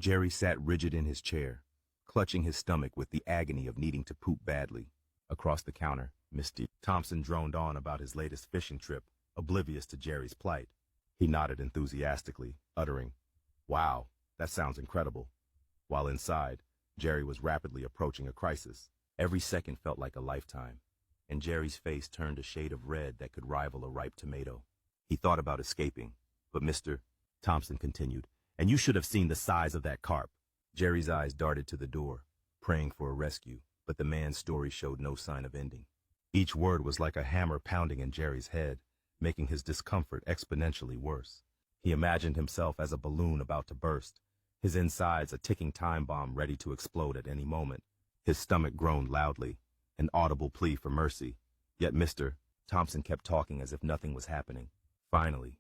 Jerry sat rigid in his chair, clutching his stomach with the agony of needing to poop badly. Across the counter, Mr. Thompson droned on about his latest fishing trip, oblivious to Jerry's plight. He nodded enthusiastically, uttering, "Wow, that sounds incredible." While inside, Jerry was rapidly approaching a crisis. Every second felt like a lifetime, and Jerry's face turned a shade of red that could rival a ripe tomato. He thought about escaping, but Mr. Thompson continued, "And you should have seen the size of that carp." Jerry's eyes darted to the door, praying for a rescue, but the man's story showed no sign of ending. Each word was like a hammer pounding in Jerry's head, making his discomfort exponentially worse. He imagined himself as a balloon about to burst, his insides a ticking time bomb ready to explode at any moment. His stomach groaned loudly, an audible plea for mercy, yet Mr. Thompson kept talking as if nothing was happening. Finally,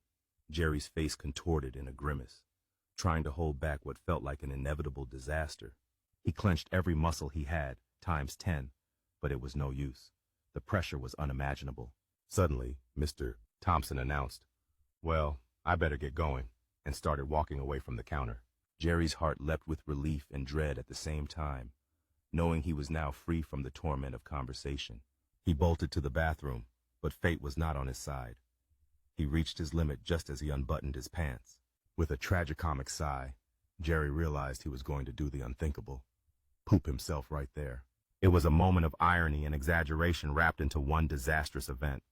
Jerry's face contorted in a grimace, trying to hold back what felt like an inevitable disaster. He clenched every muscle he had, times 10, but it was no use. The pressure was unimaginable. Suddenly, Mr. Thompson announced, "Well, I better get going," and started walking away from the counter. Jerry's heart leapt with relief and dread at the same time, knowing he was now free from the torment of conversation. He bolted to the bathroom, but fate was not on his side. He reached his limit just as he unbuttoned his pants. With a tragicomic sigh, Jerry realized he was going to do the unthinkable. Poop himself right there. It was a moment of irony and exaggeration wrapped into one disastrous event.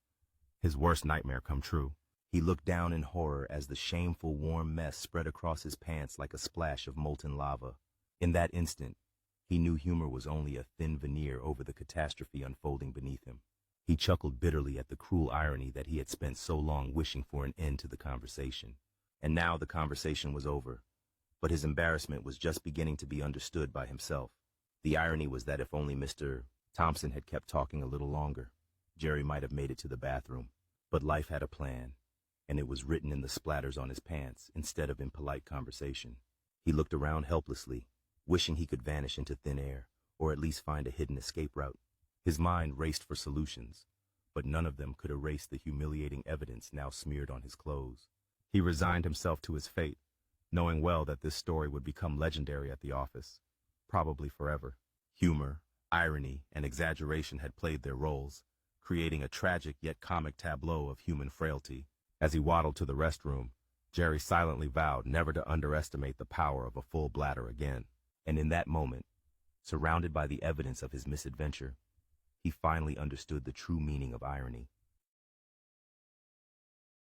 His worst nightmare come true. He looked down in horror as the shameful warm mess spread across his pants like a splash of molten lava. In that instant, he knew humor was only a thin veneer over the catastrophe unfolding beneath him. He chuckled bitterly at the cruel irony that he had spent so long wishing for an end to the conversation. And now the conversation was over, but his embarrassment was just beginning to be understood by himself. The irony was that if only Mr. Thompson had kept talking a little longer, Jerry might have made it to the bathroom. But life had a plan, and it was written in the splatters on his pants instead of in polite conversation. He looked around helplessly, wishing he could vanish into thin air, or at least find a hidden escape route. His mind raced for solutions, but none of them could erase the humiliating evidence now smeared on his clothes. He resigned himself to his fate, knowing well that this story would become legendary at the office, probably forever. Humor, irony, and exaggeration had played their roles, creating a tragic yet comic tableau of human frailty. As he waddled to the restroom, Jerry silently vowed never to underestimate the power of a full bladder again. And in that moment, surrounded by the evidence of his misadventure, he finally understood the true meaning of irony.